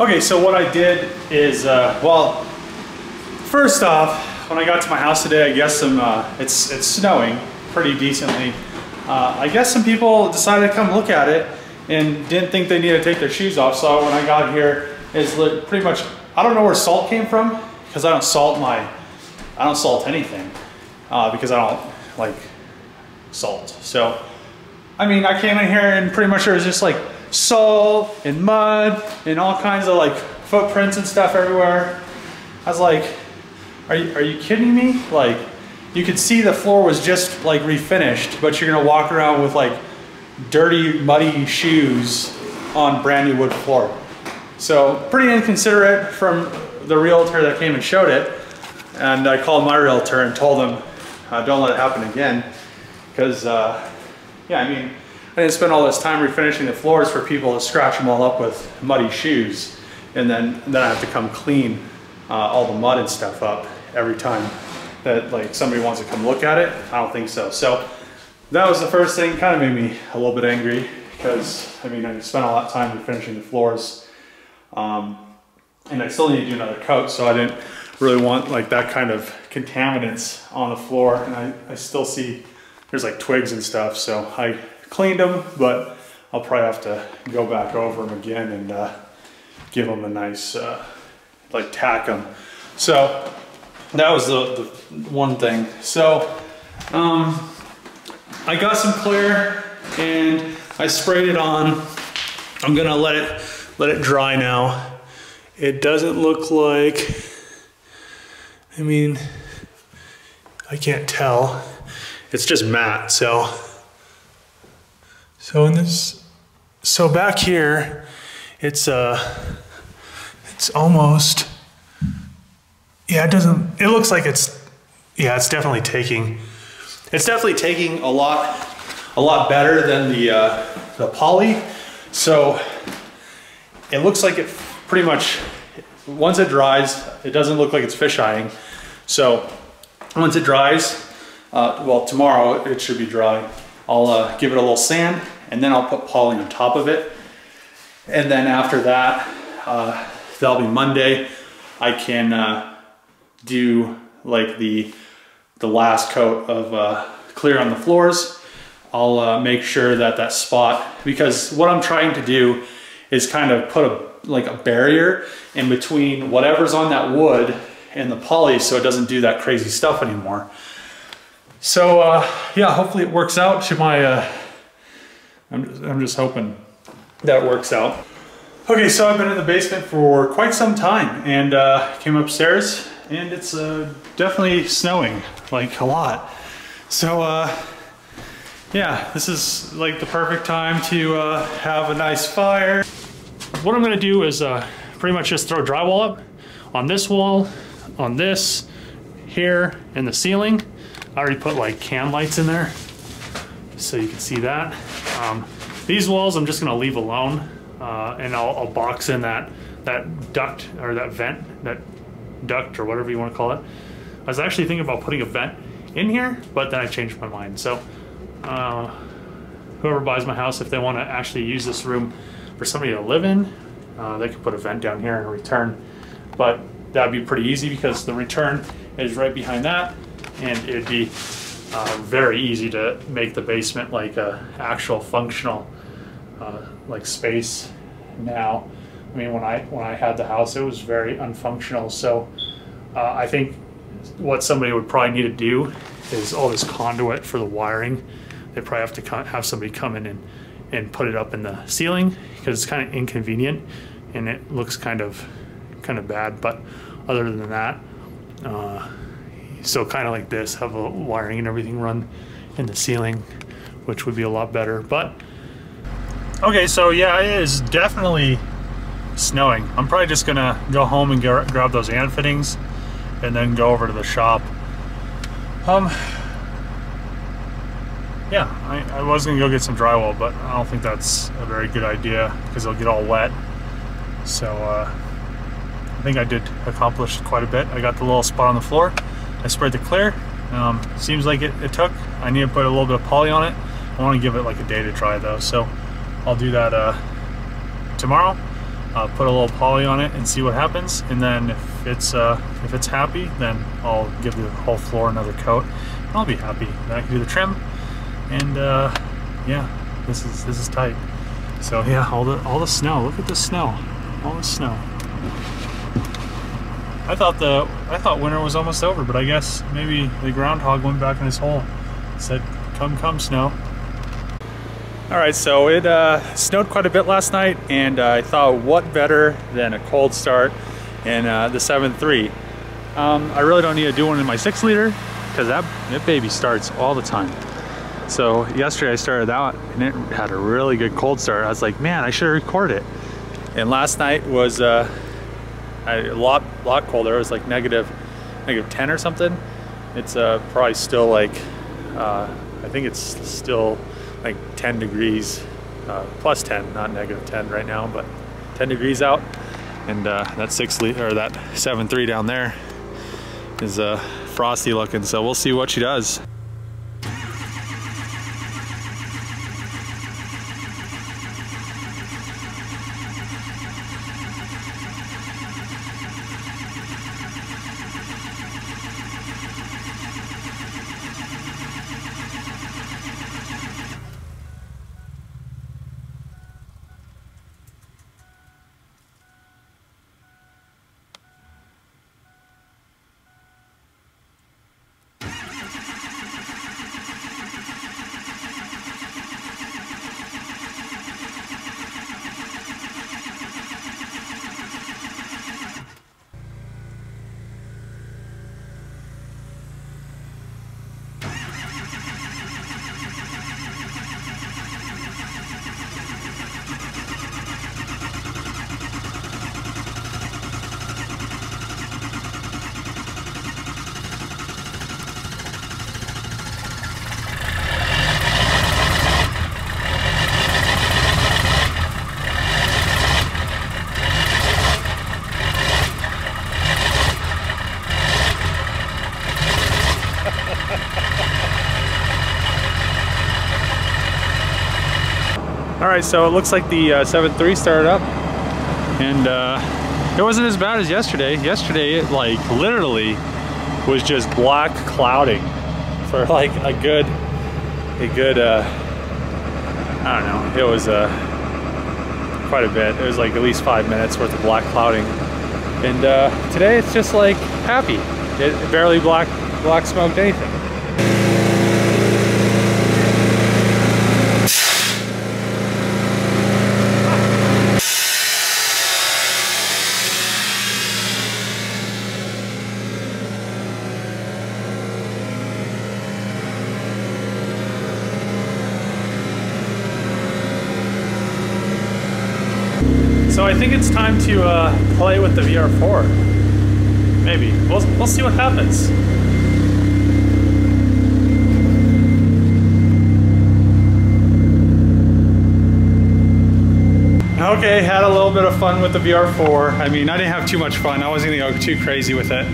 Okay, so what I did is, well, first off, when I got to my house today, I guess it's snowing pretty decently. I guess some people decided to come look at it and didn't think they needed to take their shoes off. So when I got here, it's pretty much, I don't know where salt came from because I don't salt anything because I don't like salt. So, I mean, I came in here and pretty much there was just like salt and mud and all kinds of like footprints and stuff everywhere. I was like, are you kidding me? Like, you could see the floor was just like refinished, but you're gonna walk around with like dirty, muddy shoes on brand new wood floor. So pretty inconsiderate from the realtor that came and showed it. And I called my realtor and told him, don't let it happen again. Because, yeah, I mean, I didn't spend all this time refinishing the floors for people to scratch them all up with muddy shoes. And then I have to come clean all the mud and stuff up every time that like somebody wants to come look at it. I don't think so. So that was the first thing, kind of made me a little bit angry because, I mean, I spent a lot of time refinishing the floors. And I still need to do another coat, so I didn't really want like that kind of contaminants on the floor. And I still see there's like twigs and stuff, so I cleaned them, but I'll probably have to go back over them again and give them a nice, like tack them. So that was the one thing. So I got some clear and I sprayed it on. I'm gonna let it dry now. It doesn't look like, I mean, I can't tell. It's just matte, so in this, so back here, it's almost, yeah, it looks like it's, yeah, it's definitely taking a lot better than the poly. So it looks like it pretty much, once it dries, it doesn't look like it's fish-eyeing. So once it dries, well, tomorrow it should be dry. I'll give it a little sand and then I'll put poly on top of it. And then after that, that'll be Monday. I can do like the last coat of clear on the floors. I'll make sure that spot, because what I'm trying to do is kind of put a barrier in between whatever's on that wood and the poly so it doesn't do that crazy stuff anymore. So yeah, hopefully it works out to my, I'm just hoping that works out. Okay, so I've been in the basement for quite some time and came upstairs and it's definitely snowing, like a lot. So yeah, this is like the perfect time to have a nice fire. What I'm gonna do is pretty much just throw drywall up on this wall, on this, here, and the ceiling. I already put like can lights in there so you can see that. These walls I'm just gonna leave alone and I'll box in that duct or that vent, that duct or whatever you wanna call it. I was actually thinking about putting a vent in here, but then I changed my mind. So whoever buys my house, if they wanna actually use this room for somebody to live in, they could put a vent down here and a return. But that'd be pretty easy because the return is right behind that. And it'd be very easy to make the basement like a actual functional like space now. I mean, when I had the house, it was very unfunctional. So I think what somebody would probably need to do is all this conduit for the wiring. They probably have to have somebody come in and put it up in the ceiling because it's kind of inconvenient and it looks kind of bad. But other than that, so kind of like this, have a wiring and everything run in the ceiling, which would be a lot better. But okay, so yeah, it is definitely snowing. I'm probably just gonna go home and grab those and fittings and then go over to the shop. Yeah, I was gonna go get some drywall, but I don't think that's a very good idea because it'll get all wet. So I think I did accomplish quite a bit. I got the little spot on the floor. I sprayed the clear. Seems like it took. I need to put a little bit of poly on it. I want to give it like a day to dry though, so I'll do that tomorrow. put a little poly on it and see what happens. And then if it's happy, then I'll give the whole floor another coat. And I'll be happy. Then I can do the trim. And yeah, this is tight. So yeah, all the snow. Look at the snow. All the snow. I thought winter was almost over, but I guess maybe the groundhog went back in his hole. Said, "Come, snow." All right, so it snowed quite a bit last night, and I thought, what better than a cold start in the 7.3. I really don't need to do one in my 6-liter because that baby starts all the time. So yesterday I started that, and it had a really good cold start. I was like, man, I should have recorded it. And last night was a lot colder. It was like negative 10 or something. It's probably still like I think it's still like 10 degrees, plus 10, not negative 10 right now, but 10 degrees out. And that 6-liter or that 7.3 down there is frosty looking. So we'll see what she does. All right, so it looks like the 7.3 started up, and it wasn't as bad as yesterday. Yesterday, it like literally was just black clouding for like a good, I don't know, it was quite a bit. It was like at least 5 minutes worth of black clouding. And today it's just like happy. It barely black smoked anything. So I think it's time to play with the VR4. Maybe. We'll see what happens. Okay, had a little bit of fun with the VR4. I mean, I didn't have too much fun. I wasn't gonna go too crazy with it.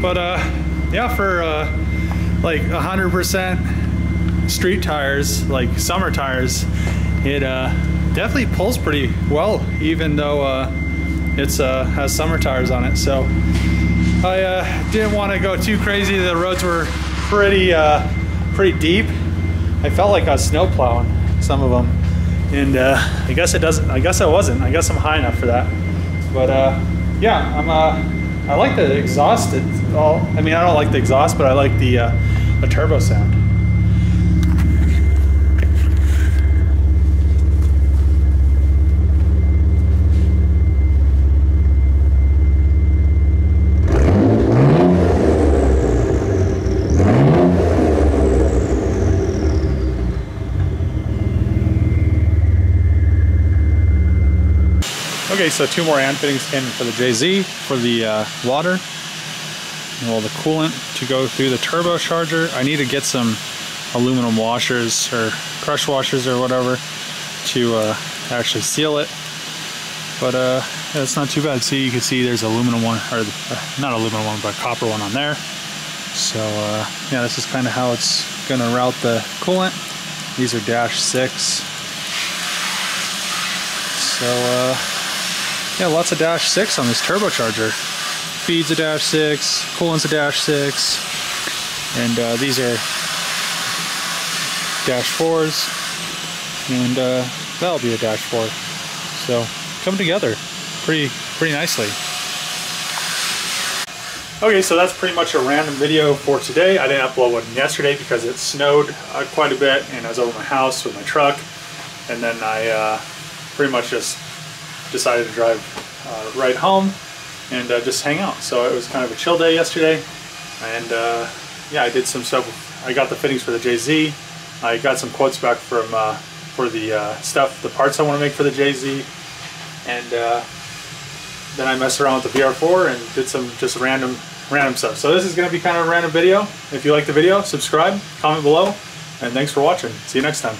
But yeah, for like 100% street tires, like summer tires, it definitely pulls pretty well, even though it's has summer tires on it. So I didn't want to go too crazy. The roads were pretty deep. I felt like I was snow plowing some of them, and I guess it doesn't. I guess I wasn't. I guess I'm high enough for that. But yeah, I like the exhaust. I mean, I don't like the exhaust, but I like the turbo sound. Okay, so 2 more hand fittings came in for the JZ for the water, well, the coolant to go through the turbocharger. I need to get some aluminum washers or crush washers or whatever to actually seal it. But yeah, it's not too bad. See, you can see there's aluminum one, or not aluminum one, but copper one on there. So yeah, this is kind of how it's gonna route the coolant. These are -6. So Yeah, lots of dash 6 on this turbocharger. Feed's a dash 6, coolant's a dash 6, and these are dash 4s, and that'll be a dash 4. So come together pretty nicely. Okay, so that's pretty much a random video for today. I didn't upload one yesterday because it snowed quite a bit, and I was over my house with my truck, and then I pretty much just decided to drive right home and just hang out. So it was kind of a chill day yesterday, and yeah, I did some stuff. I got the fittings for the JZ. I got some quotes back from for the stuff, the parts I want to make for the JZ, and then I messed around with the VR4 and did some just random stuff. So this is going to be kind of a random video. If you like the video, subscribe, comment below, and thanks for watching. See you next time.